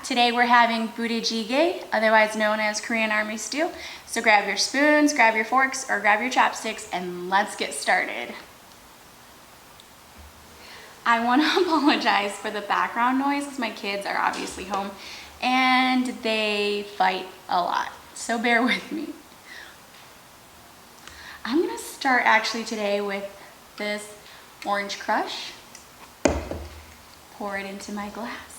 Today we're having Budae Jjigae, otherwise known as Korean Army Stew. So grab your spoons, grab your forks, or grab your chopsticks, and let's get started. I want to apologize for the background noise, as my kids are obviously home and they fight a lot, so bear with me. I'm going to start actually today with this orange crush. Pour it into my glass.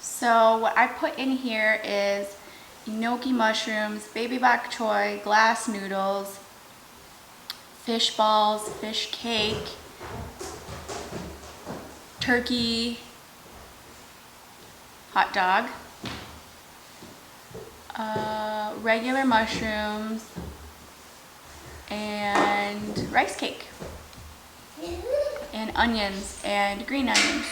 So what I put in here is enoki mushrooms, baby bok choy, glass noodles, fish balls, fish cake, turkey, hot dog, regular mushrooms, and rice cake, and onions and green onions.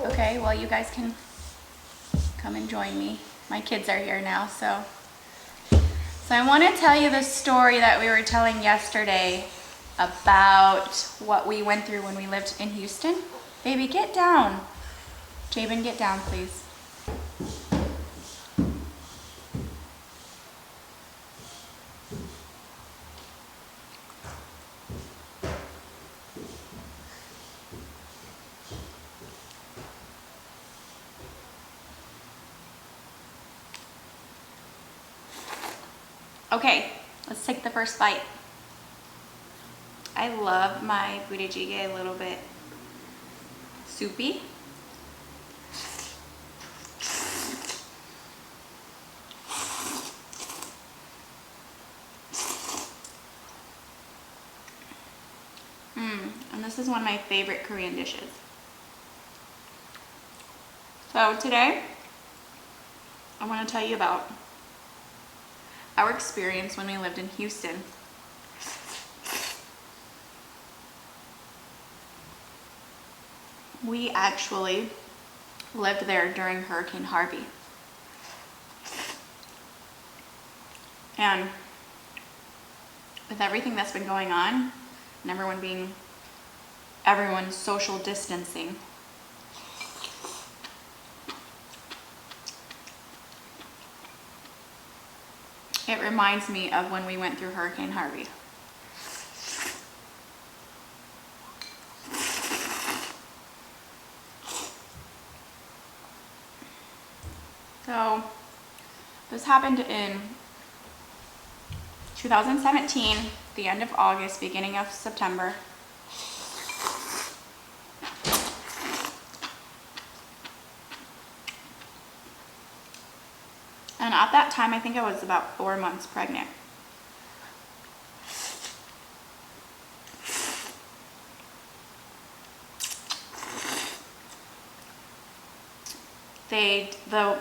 Okay, well, you guys can come and join me. My kids are here now, so I want to tell you the story that we were telling yesterday about what we went through when we lived in Houston. Baby, get down. Jabin, get down, please. Okay, let's take the first bite. I love my Budae Jjigae a little bit soupy. And this is one of my favorite Korean dishes. So today, I want to tell you about our experience when we lived in Houston. We actually lived there during Hurricane Harvey. And with everything that's been going on, and everyone's social distancing, it reminds me of when we went through Hurricane Harvey. So this happened in 2017, the end of August, beginning of September. And at that time, I think I was about 4 months pregnant. The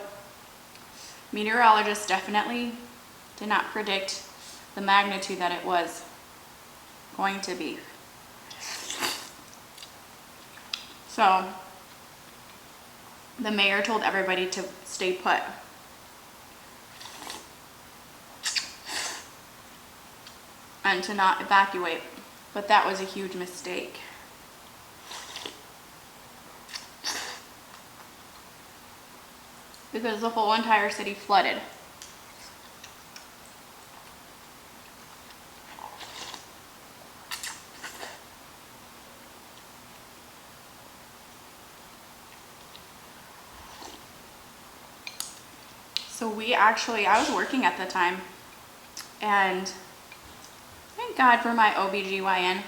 meteorologists definitely did not predict the magnitude that it was going to be. So the mayor told everybody to stay put. And to not evacuate, but that was a huge mistake. Because the whole entire city flooded. So I was working at the time, and thank God for my OBGYN.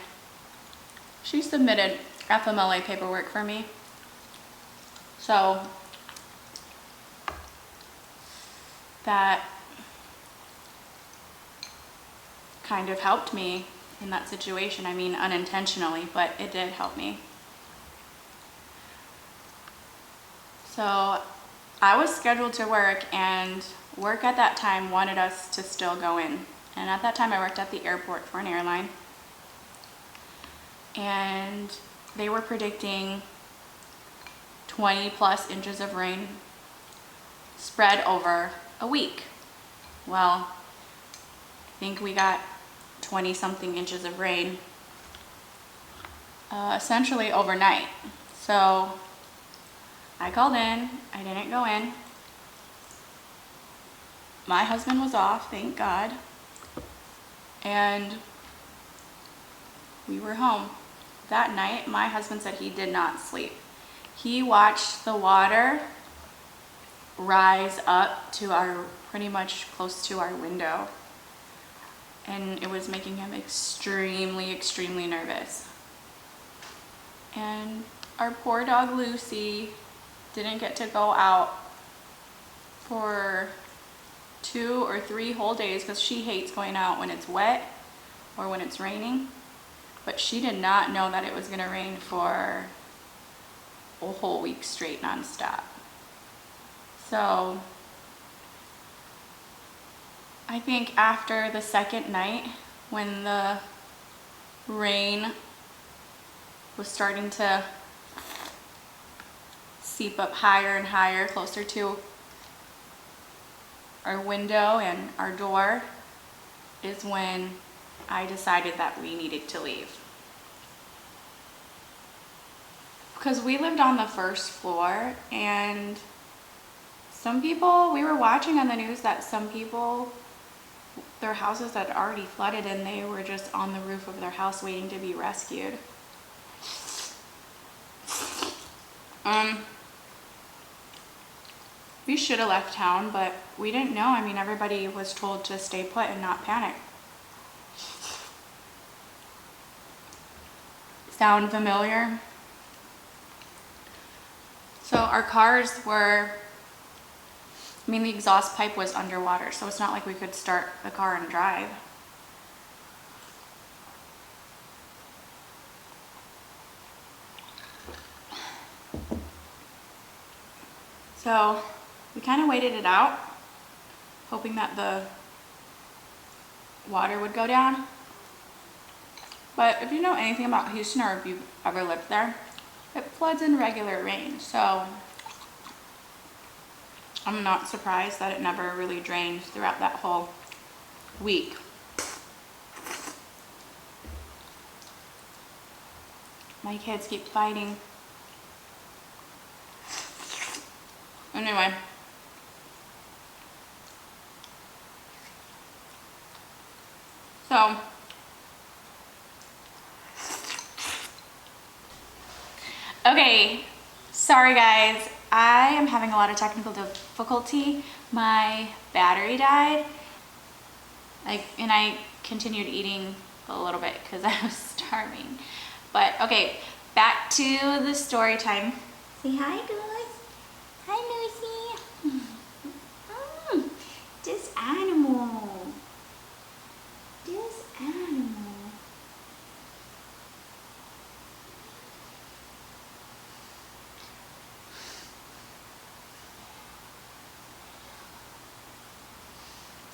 She submitted FMLA paperwork for me. So that kind of helped me in that situation. I mean, unintentionally, but it did help me. So I was scheduled to work, and work at that time wanted us to still go in. And at that time I worked at the airport for an airline. And they were predicting 20+ inches of rain spread over a week. Well, I think we got 20-something inches of rain essentially overnight. So I called in, I didn't go in. My husband was off, thank God. And we were home. That night, my husband said he did not sleep. He watched the water rise up to pretty much close to our window. And it was making him extremely, extremely nervous. And our poor dog Lucy didn't get to go out for 2 or 3 whole days because she hates going out when it's wet or when it's raining. But she did not know that it was going to rain for a whole week straight nonstop. So I think after the second night, when the rain was starting to seep up higher and higher, closer to our window and our door, is when I decided that we needed to leave. Because we lived on the 1st floor, and some people, we were watching on the news that some people, their houses had already flooded and they were just on the roof of their house waiting to be rescued. We should have left town, but we didn't know. I mean, everybody was told to stay put and not panic. Sound familiar? So our cars were, I mean, the exhaust pipe was underwater, so it's not like we could start the car and drive. So we kind of waited it out, hoping that the water would go down. But if you know anything about Houston, or if you've ever lived there, it floods in regular rain. So I'm not surprised that it never really drained throughout that whole week. My kids keep fighting. Anyway. So okay, sorry guys, I am having a lot of technical difficulty. My battery died, and I continued eating a little bit because I was starving. But okay, back to the story time. Say hi, guys. Hi, Lucy. This animal. This animal.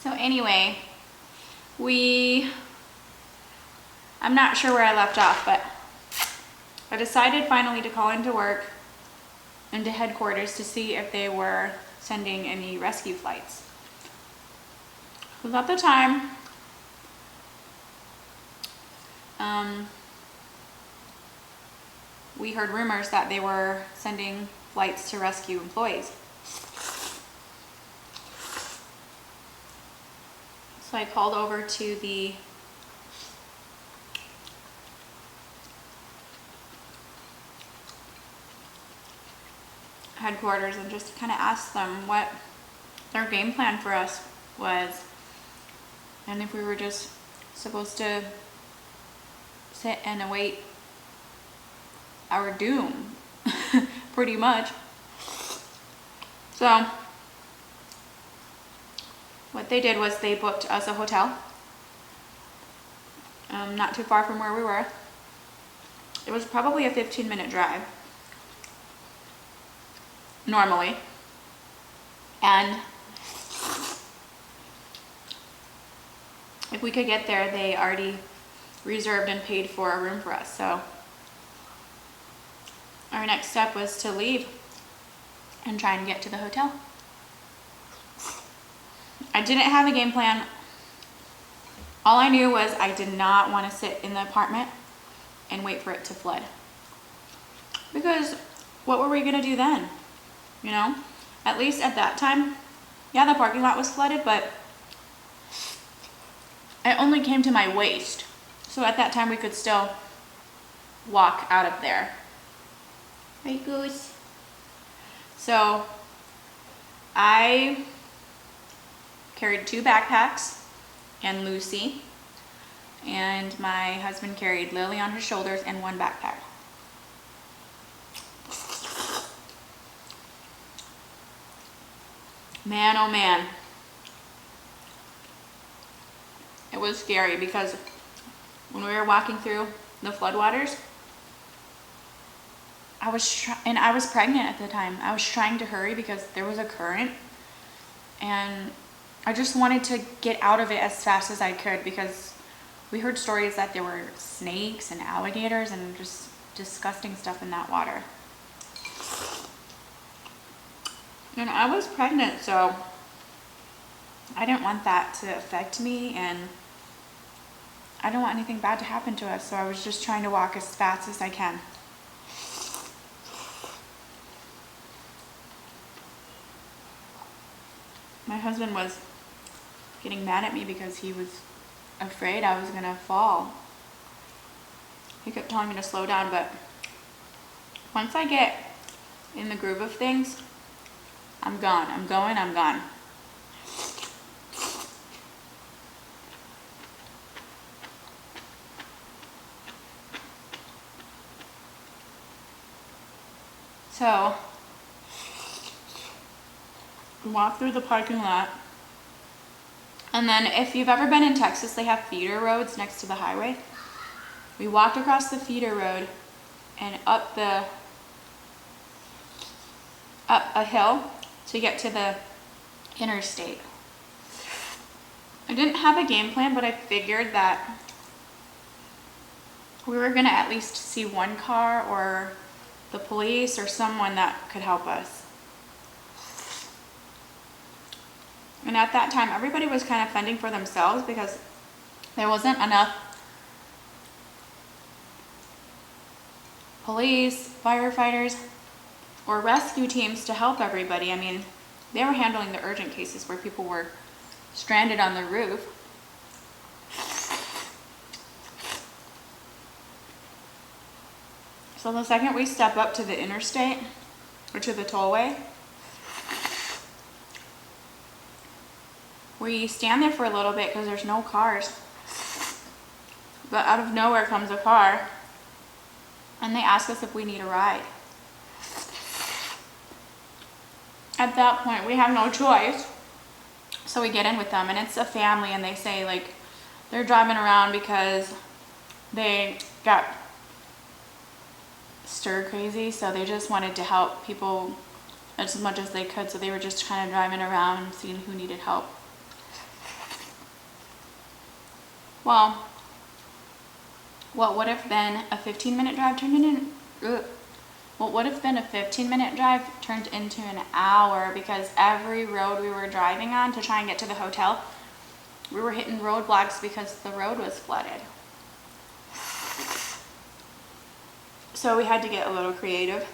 So anyway, I'm not sure where I left off, but I decided finally to call into work, into headquarters, to see if they were sending any rescue flights. Because at the time, we heard rumors that they were sending flights to rescue employees. So I called over to the headquarters and just kind of asked them what their game plan for us was, and if we were just supposed to sit and await our doom, pretty much. So what they did was they booked us a hotel not too far from where we were. It was probably a 15-minute drive normally, and if we could get there, they already reserved and paid for a room for us. So our next step was to leave and try and get to the hotel. I didn't have a game plan. All I knew was I did not want to sit in the apartment and wait for it to flood. Because what were we gonna do then? You know, at least at that time, yeah, the parking lot was flooded, but it only came to my waist. So at that time we could still walk out of there. Right, Goose? So I carried 2 backpacks and Lucy, and my husband carried Lily on his shoulders and 1 backpack. Man, oh man. It was scary because when we were walking through the floodwaters, I was pregnant at the time. I was trying to hurry because there was a current, and I just wanted to get out of it as fast as I could because we heard stories that there were snakes and alligators and just disgusting stuff in that water. And I was pregnant, so I didn't want that to affect me, and I didn't want anything bad to happen to us, so I was just trying to walk as fast as I can. My husband was getting mad at me because he was afraid I was gonna fall. He kept telling me to slow down, but once I get in the groove of things, I'm gone. I'm going, I'm gone. So, we walked through the parking lot. And then if you've ever been in Texas, they have feeder roads next to the highway. We walked across the feeder road and up a hill to get to the interstate. I didn't have a game plan, but I figured that we were gonna at least see 1 car or the police or someone that could help us. And at that time, everybody was kind of fending for themselves because there wasn't enough police, firefighters, or rescue teams to help everybody. I mean, they were handling the urgent cases where people were stranded on the roof. So the second we step up to the interstate, or to the tollway, we stand there for a little bit because there's no cars. But out of nowhere comes a car, and they ask us if we need a ride. At that point, we have no choice. So we get in with them, and it's a family, and they say like they're driving around because they got stir crazy, so they just wanted to help people as much as they could. So they were just kind of driving around, seeing who needed help. Well, what would have been a 15-minute drive turned into an hour because every road we were driving on to try and get to the hotel, we were hitting roadblocks because the road was flooded. So we had to get a little creative,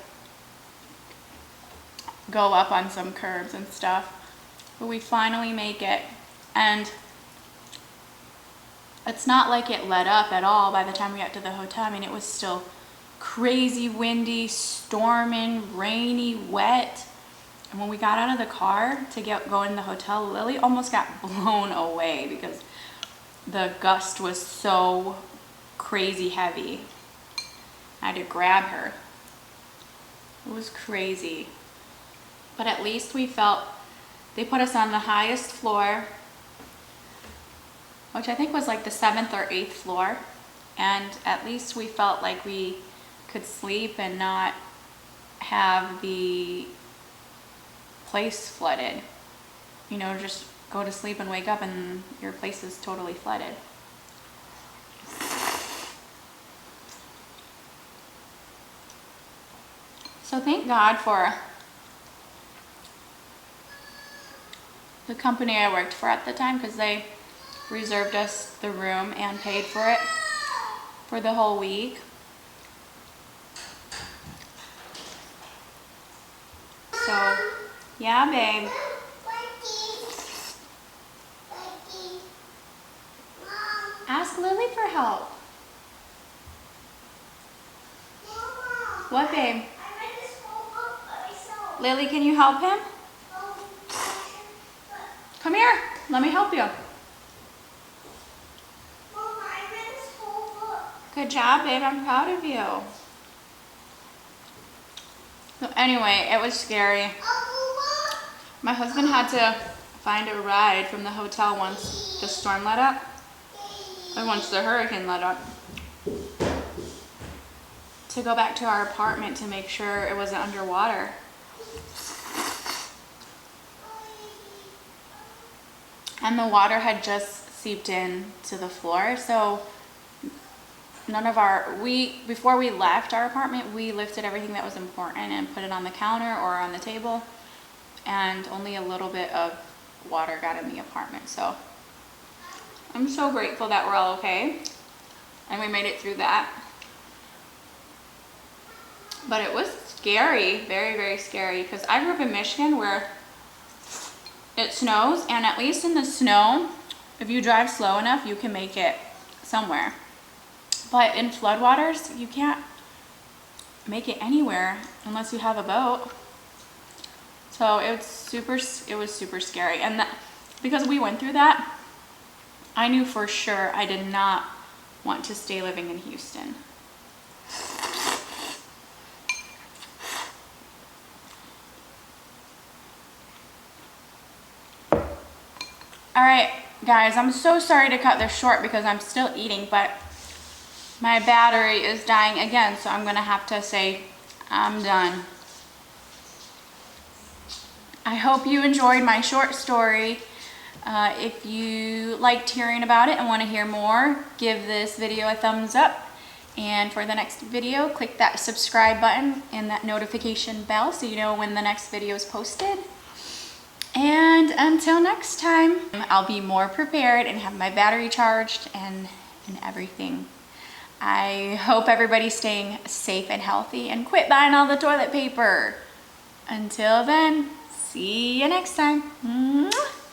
go up on some curbs and stuff, but we finally make it. And it's not like it let up at all by the time we got to the hotel. I mean, it was still crazy windy, storming, rainy, wet. And when we got out of the car to go in the hotel, Lily almost got blown away because the gust was so crazy heavy. I had to grab her. It was crazy. But at least we felt, they put us on the highest floor which I think was like the 7th or 8th floor. And at least we felt like we could sleep and not have the place flooded. You know, just go to sleep and wake up and your place is totally flooded. So thank God for the company I worked for at the time, because they reserved us the room and paid for it for the whole week. So, yeah, babe. Ask Lily for help. What, babe? Lily, can you help him? Come here. Let me help you. Good job, babe. I'm proud of you. So anyway, it was scary. My husband had to find a ride from the hotel once the storm let up, or once the hurricane let up, to go back to our apartment to make sure it wasn't underwater. And the water had just seeped in to the floor, so none of our, before we left our apartment, we lifted everything that was important and put it on the counter or on the table, and only a little bit of water got in the apartment. So I'm so grateful that we're all okay and we made it through that. But it was scary, very, very scary, because I grew up in Michigan where it snows, and at least in the snow, if you drive slow enough, you can make it somewhere. But in floodwaters, you can't make it anywhere unless you have a boat. So it was super scary. And because we went through that, I knew for sure I did not want to stay living in Houston. All right, guys, I'm so sorry to cut this short because I'm still eating, but my battery is dying again, so I'm gonna have to say I'm done. I hope you enjoyed my short story. If you liked hearing about it and want to hear more, give this video a thumbs up. And for the next video, click that subscribe button and that notification bell so you know when the next video is posted. And until next time, I'll be more prepared and have my battery charged and everything. I hope everybody's staying safe and healthy and quit buying all the toilet paper. Until then, see you next time. Mwah.